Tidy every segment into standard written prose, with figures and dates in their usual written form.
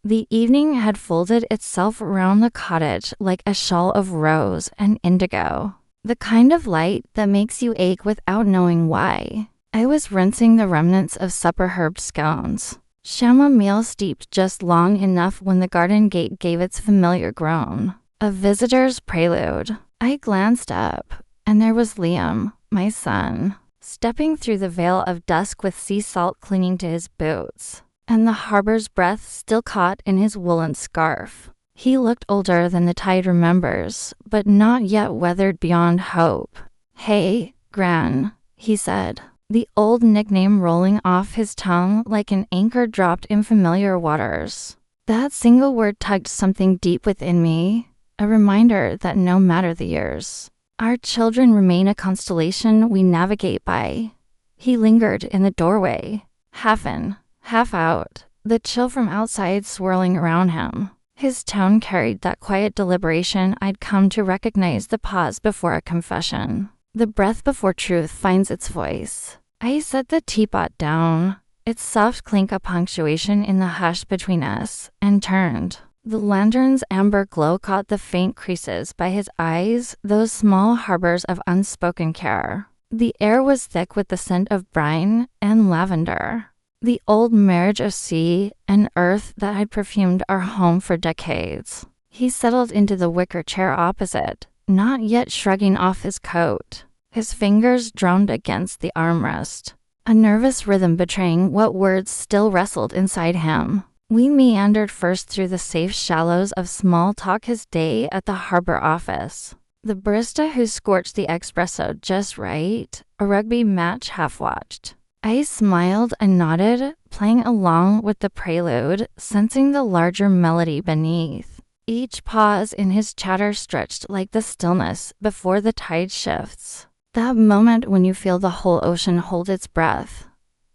The evening had folded itself around the cottage like a shawl of rose and indigo, the kind of light that makes you ache without knowing why. I was rinsing the remnants of supper herb scones, chamomile steeped just long enough when the garden gate gave its familiar groan. A visitor's prelude. I glanced up, and there was Liam, my son, stepping through the veil of dusk with sea salt clinging to his boots, and the harbor's breath still caught in his woolen scarf. He looked older than the tide remembers, but not yet weathered beyond hope. "Hey, Gran," he said, the old nickname rolling off his tongue like an anchor dropped in familiar waters. That single word tugged something deep within me, a reminder that no matter the years, our children remain a constellation we navigate by. He lingered in the doorway, half in, half out, the chill from outside swirling around him. His tone carried that quiet deliberation I'd come to recognize, the pause before a confession, the breath before truth finds its voice. I set the teapot down, its soft clink a punctuation in the hush between us, and turned. The lantern's amber glow caught the faint creases by his eyes, those small harbors of unspoken care. The air was thick with the scent of brine and lavender, the old marriage of sea and earth that had perfumed our home for decades. He settled into the wicker chair opposite, not yet shrugging off his coat. His fingers drummed against the armrest, a nervous rhythm betraying what words still wrestled inside him. We meandered first through the safe shallows of small talk, his day at the harbor office, the barista who scorched the espresso just right, a rugby match half-watched. I smiled and nodded, playing along with the prelude, sensing the larger melody beneath. Each pause in his chatter stretched like the stillness before the tide shifts. That moment when you feel the whole ocean hold its breath.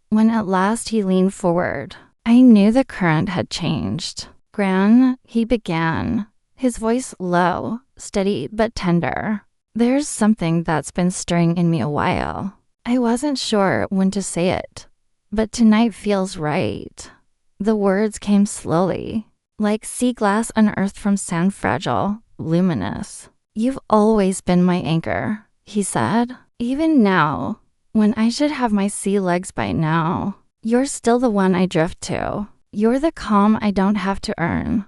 When at last he leaned forward, I knew the current had changed. "Gran," he began, his voice low, steady but tender. "There's something that's been stirring in me a while. I wasn't sure when to say it, but tonight feels right." The words came slowly, like sea glass unearthed from sand, fragile, luminous. "You've always been my anchor," he said. "Even now, when I should have my sea legs by now, you're still the one I drift to. You're the calm I don't have to earn."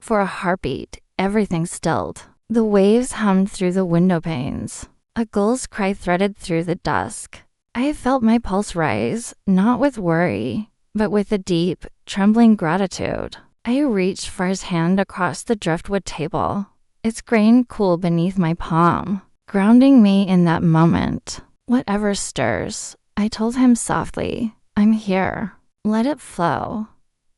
For a heartbeat, everything stilled. The waves hummed through the window panes. A gull's cry threaded through the dusk. I felt my pulse rise, not with worry, but with a deep, trembling gratitude. I reached for his hand across the driftwood table, its grain cool beneath my palm, grounding me in that moment. "Whatever stirs," I told him softly, "I'm here. Let it flow."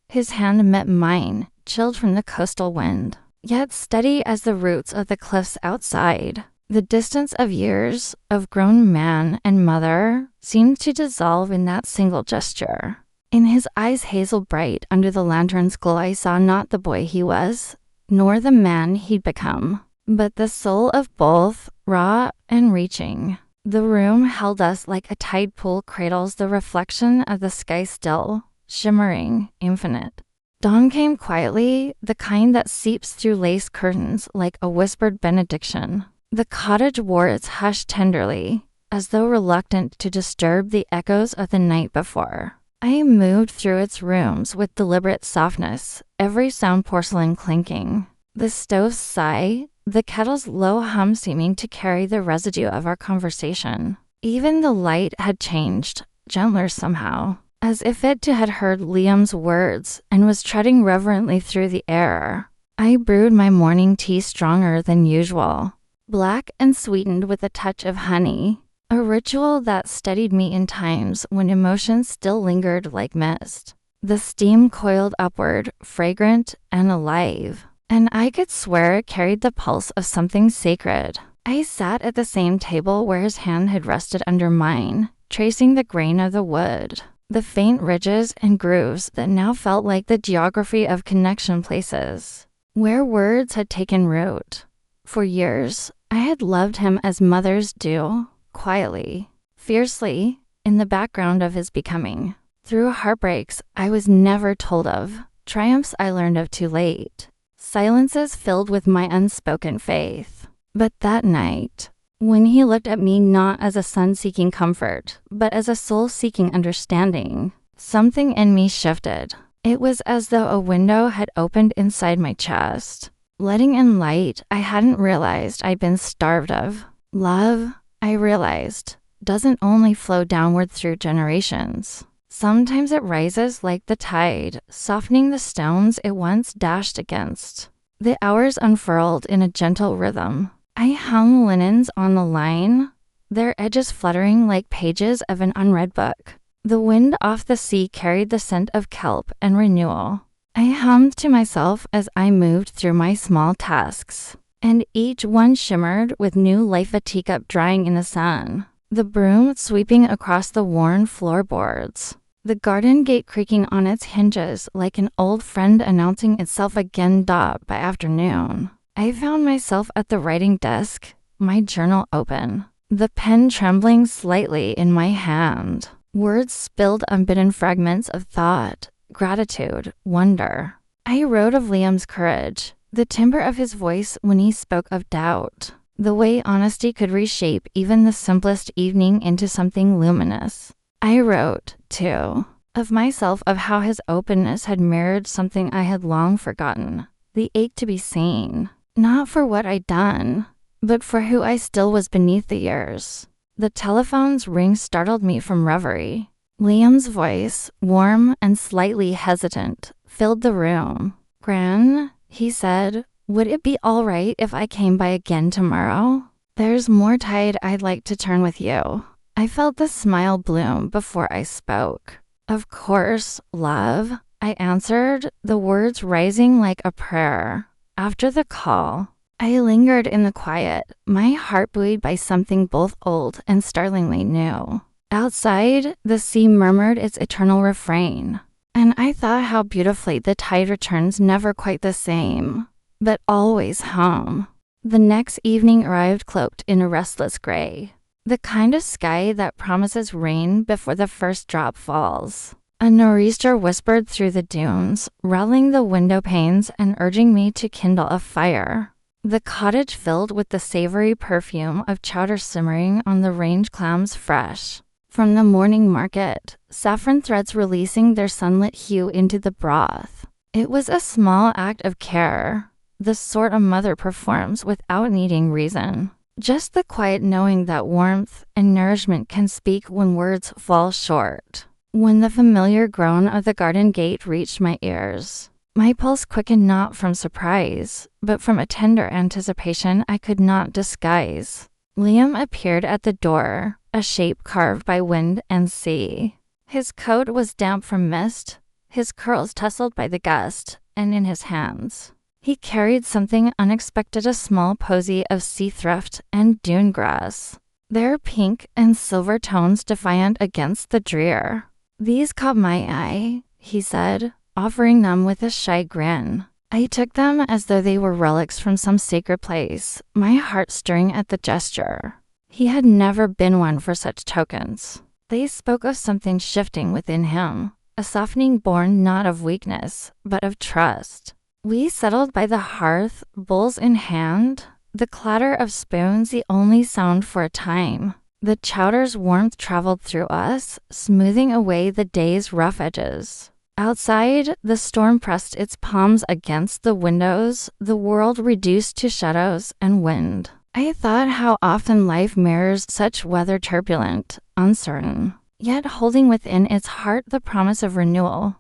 His hand met mine, chilled from the coastal wind, yet steady as the roots of the cliffs outside. The distance of years, of grown man and mother, seemed to dissolve in that single gesture. In his eyes hazel bright under the lantern's glow, I saw not the boy he was, nor the man he'd become, but the soul of both, raw and reaching. The room held us like a tide pool cradles the reflection of the sky, still, shimmering, infinite. Dawn came quietly, the kind that seeps through lace curtains like a whispered benediction. The cottage wore its hush tenderly, as though reluctant to disturb the echoes of the night before. I moved through its rooms with deliberate softness, every sound porcelain clinking, the stove's sigh, the kettle's low hum seeming to carry the residue of our conversation. Even the light had changed, gentler somehow, as if it had heard Liam's words and was treading reverently through the air. I brewed my morning tea stronger than usual, black and sweetened with a touch of honey, a ritual that steadied me in times when emotions still lingered like mist. The steam coiled upward, fragrant and alive, and I could swear it carried the pulse of something sacred. I sat at the same table where his hand had rested under mine, tracing the grain of the wood, the faint ridges and grooves that now felt like the geography of connection places, where words had taken root. For years, I had loved him as mothers do, quietly, fiercely, in the background of his becoming. Through heartbreaks I was never told of, triumphs I learned of too late, silences filled with my unspoken faith. But that night, when he looked at me not as a son seeking comfort, but as a soul seeking understanding, something in me shifted. It was as though a window had opened inside my chest, letting in light I hadn't realized I'd been starved of. Love, I realized, doesn't only flow downward through generations. Sometimes it rises like the tide, softening the stones it once dashed against. The hours unfurled in a gentle rhythm. I hung linens on the line, their edges fluttering like pages of an unread book. The wind off the sea carried the scent of kelp and renewal. I hummed to myself as I moved through my small tasks, and each one shimmered with new life, a teacup drying in the sun, the broom sweeping across the worn floorboards, the garden gate creaking on its hinges like an old friend announcing itself again by afternoon. I found myself at the writing desk, my journal open, the pen trembling slightly in my hand. Words spilled unbidden fragments of thought, gratitude, wonder. I wrote of Liam's courage, the timbre of his voice when he spoke of doubt, the way honesty could reshape even the simplest evening into something luminous. I wrote, too, of myself, of how his openness had mirrored something I had long forgotten, the ache to be seen, not for what I'd done, but for who I still was beneath the years. The telephone's ring startled me from reverie. Liam's voice, warm and slightly hesitant, filled the room. "Gran," he said, "would it be all right if I came by again tomorrow? There's more tide I'd like to turn with you." I felt the smile bloom before I spoke. "Of course, love," I answered, the words rising like a prayer. After the call, I lingered in the quiet, my heart buoyed by something both old and startlingly new. Outside, the sea murmured its eternal refrain, and I thought how beautifully the tide returns, never quite the same, but always home. The next evening arrived cloaked in a restless gray, the kind of sky that promises rain before the first drop falls. A nor'easter whispered through the dunes, rattling the window panes and urging me to kindle a fire. The cottage filled with the savory perfume of chowder simmering on the range clams fresh from the morning market, saffron threads releasing their sunlit hue into the broth. It was a small act of care, the sort a mother performs without needing reason. Just the quiet knowing that warmth and nourishment can speak when words fall short. When the familiar groan of the garden gate reached my ears, my pulse quickened, not from surprise, but from a tender anticipation I could not disguise. Liam appeared at the door, a shape carved by wind and sea. His coat was damp from mist, his curls tousled by the gust, and in his hands he carried something unexpected, a small posy of sea thrift and dune grass, their pink and silver tones defiant against the drear. "These caught my eye," he said, offering them with a shy grin. I took them as though they were relics from some sacred place, my heart stirring at the gesture. He had never been one for such tokens. They spoke of something shifting within him, a softening born not of weakness, but of trust. We settled by the hearth, bowls in hand, the clatter of spoons the only sound for a time. The chowder's warmth traveled through us, smoothing away the day's rough edges. Outside, the storm pressed its palms against the windows, the world reduced to shadows and wind. I thought how often life mirrors such weather, turbulent, uncertain, yet holding within its heart the promise of renewal.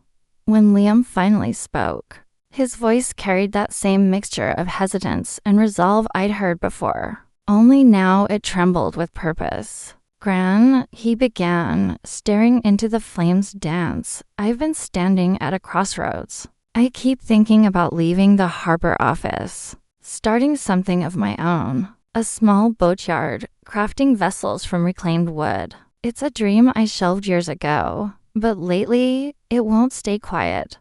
When Liam finally spoke, his voice carried that same mixture of hesitance and resolve I'd heard before. Only now it trembled with purpose. "Gran," he began, staring into the flames dance. "I've been standing at a crossroads. I keep thinking about leaving the harbor office, starting something of my own. A small boatyard, crafting vessels from reclaimed wood. It's a dream I shelved years ago, but lately it won't stay quiet."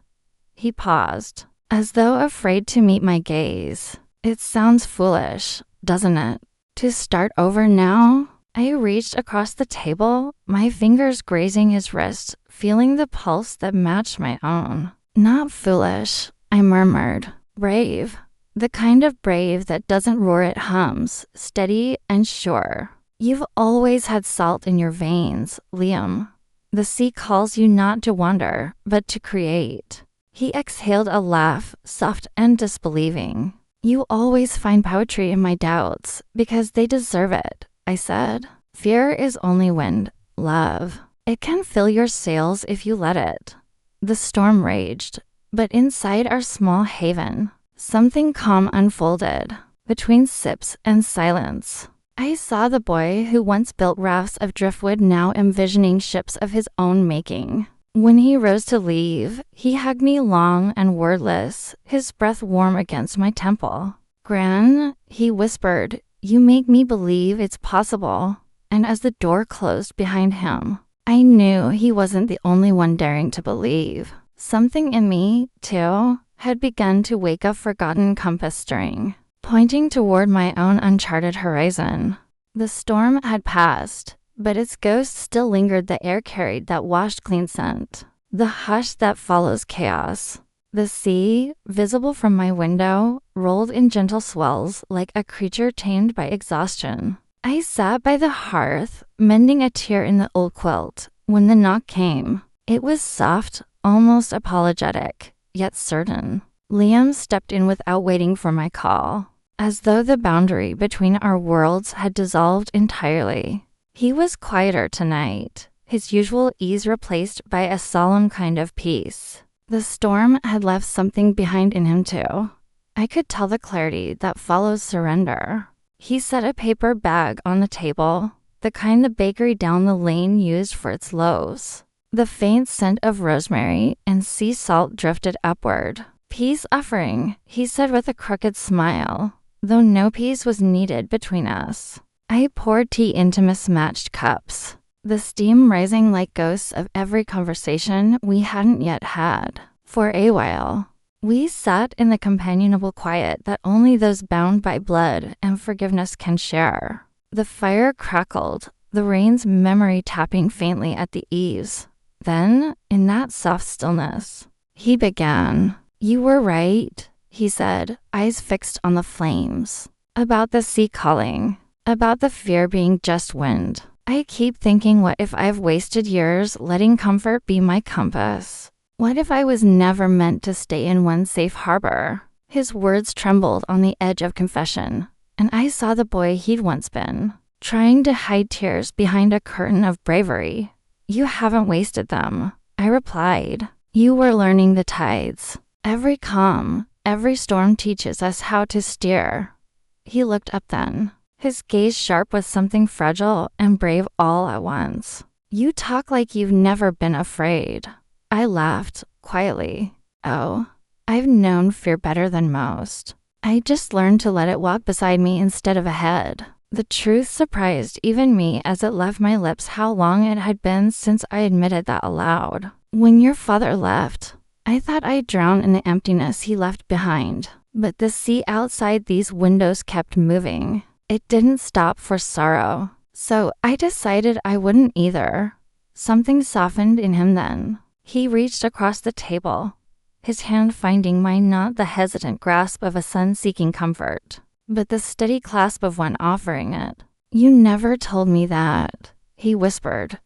He paused, as though afraid to meet my gaze. "It sounds foolish, doesn't it? To start over now?" I reached across the table, my fingers grazing his wrist, feeling the pulse that matched my own. Not foolish, I murmured. Brave. The kind of brave that doesn't roar, it hums, steady and sure. You've always had salt in your veins, Liam. The sea calls you not to wander, but to create. He exhaled a laugh, soft and disbelieving. You always find poetry in my doubts, because they deserve it, I said. Fear is only wind, love. It can fill your sails if you let it. The storm raged, but inside our small haven, something calm unfolded. Between sips and silence, I saw the boy who once built rafts of driftwood now envisioning ships of his own making. When he rose to leave, he hugged me long and wordless, his breath warm against my temple. Gran, he whispered, you make me believe it's possible. And as the door closed behind him, I knew he wasn't the only one daring to believe. Something in me, too, had begun to wake a forgotten compass string, pointing toward my own uncharted horizon. The storm had passed, but its ghost still lingered. The air carried that washed clean scent, the hush that follows chaos. The sea, visible from my window, rolled in gentle swells like a creature tamed by exhaustion. I sat by the hearth, mending a tear in the old quilt, when the knock came. It was soft, almost apologetic, yet certain. Liam stepped in without waiting for my call, as though the boundary between our worlds had dissolved entirely. He was quieter tonight, his usual ease replaced by a solemn kind of peace. The storm had left something behind in him too. I could tell the clarity that follows surrender. He set a paper bag on the table, the kind the bakery down the lane used for its loaves. The faint scent of rosemary and sea salt drifted upward. Peace offering, he said with a crooked smile, though no peace was needed between us. I poured tea into mismatched cups, the steam rising like ghosts of every conversation we hadn't yet had. For a while, we sat in the companionable quiet that only those bound by blood and forgiveness can share. The fire crackled, the rain's memory tapping faintly at the eaves. Then, in that soft stillness, he began. You were right, he said, eyes fixed on the flames. About the sea calling. About the fear being just wind. I keep thinking, what if I've wasted years letting comfort be my compass? What if I was never meant to stay in one safe harbor? His words trembled on the edge of confession, and I saw the boy he'd once been, trying to hide tears behind a curtain of bravery. You haven't wasted them, I replied. You were learning the tides. Every calm, every storm teaches us how to steer. He looked up then, his gaze sharp with something fragile and brave all at once. You talk like you've never been afraid. I laughed, quietly. Oh, I've known fear better than most. I just learned to let it walk beside me instead of ahead. The truth surprised even me as it left my lips how long it had been since I admitted that aloud. When your father left, I thought I'd drown in the emptiness he left behind. But the sea outside these windows kept moving. It didn't stop for sorrow. So I decided I wouldn't either. Something softened in him then. He reached across the table, his hand finding mine, not the hesitant grasp of a son seeking comfort, but the steady clasp of one offering it. You never told me that, he whispered.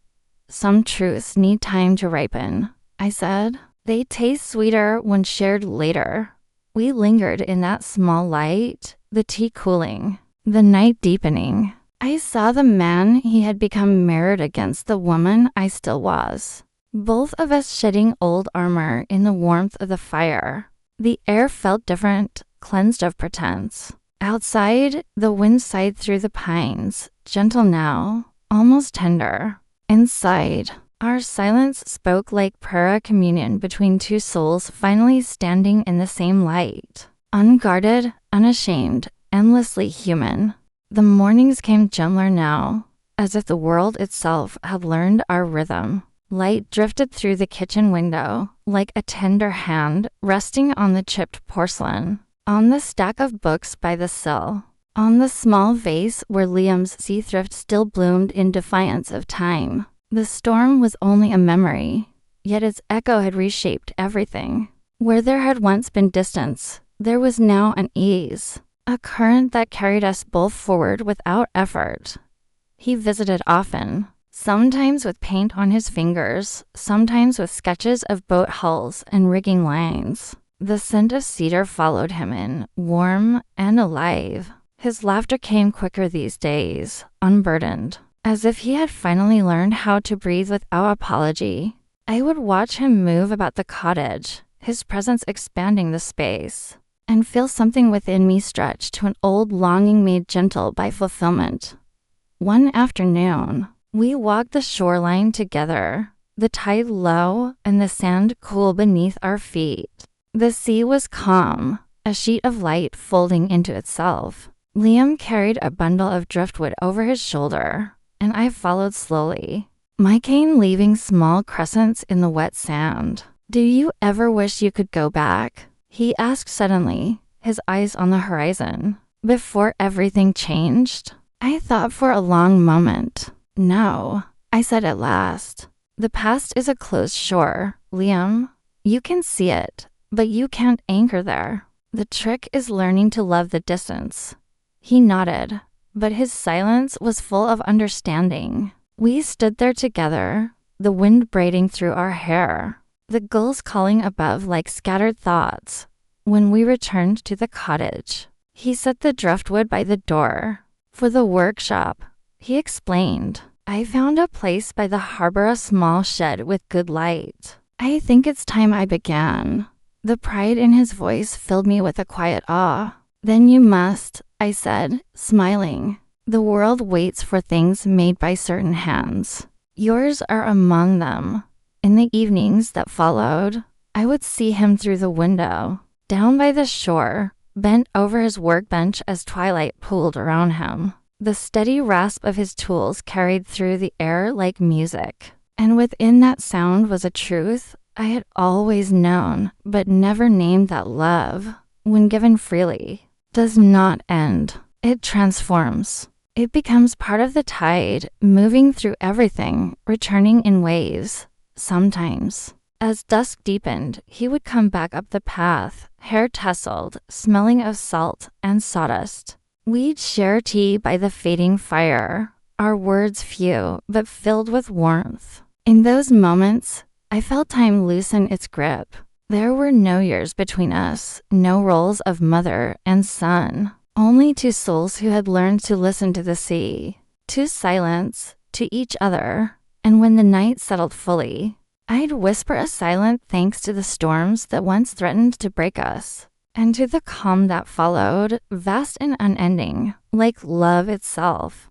Some truths need time to ripen, I said. They taste sweeter when shared later. We lingered in that small light, the tea cooling, the night deepening. I saw the man he had become mirrored against the woman I still was. Both of us shedding old armor in the warmth of the fire. The air felt different, cleansed of pretense. Outside, the wind sighed through the pines, gentle now, almost tender. Inside, our silence spoke like prayer communion between two souls finally standing in the same light. Unguarded, unashamed, endlessly human. The mornings came gentler now, as if the world itself had learned our rhythm. Light drifted through the kitchen window, like a tender hand resting on the chipped porcelain, on the stack of books by the sill, on the small vase where Liam's sea thrift still bloomed in defiance of time. The storm was only a memory, yet its echo had reshaped everything. Where there had once been distance, there was now an ease, a current that carried us both forward without effort. He visited often, sometimes with paint on his fingers, sometimes with sketches of boat hulls and rigging lines. The scent of cedar followed him in, warm and alive. His laughter came quicker these days, unburdened, as if he had finally learned how to breathe without apology. I would watch him move about the cottage, his presence expanding the space, and feel something within me stretch to an old longing made gentle by fulfillment. One afternoon, we walked the shoreline together, the tide low and the sand cool beneath our feet. The sea was calm, a sheet of light folding into itself. Liam carried a bundle of driftwood over his shoulder, and I followed slowly, my cane leaving small crescents in the wet sand. "Do you ever wish you could go back?" he asked suddenly, his eyes on the horizon. "Before everything changed?" I thought for a long moment. "No," I said at last. "The past is a closed shore, Liam. You can see it, but you can't anchor there. The trick is learning to love the distance." He nodded, but his silence was full of understanding. We stood there together, the wind braiding through our hair, the gulls calling above like scattered thoughts. When we returned to the cottage, he set the driftwood by the door. "For the workshop," he explained. "I found a place by the harbor, a small shed with good light. I think it's time I began." The pride in his voice filled me with a quiet awe. "Then you must," I said, smiling. "The world waits for things made by certain hands. Yours are among them." In the evenings that followed, I would see him through the window, down by the shore, bent over his workbench as twilight pooled around him. The steady rasp of his tools carried through the air like music, and within that sound was a truth I had always known, but never named, that love, when given freely, does not end. It transforms. It becomes part of the tide, moving through everything, returning in waves. Sometimes, as dusk deepened, he would come back up the path, hair tousled, smelling of salt and sawdust. We'd share tea by the fading fire, our words few, but filled with warmth. In those moments, I felt time loosen its grip. There were no years between us, no roles of mother and son, only two souls who had learned to listen to the sea, to silence, to each other. And when the night settled fully, I'd whisper a silent thanks to the storms that once threatened to break us, and to the calm that followed, vast and unending, like love itself.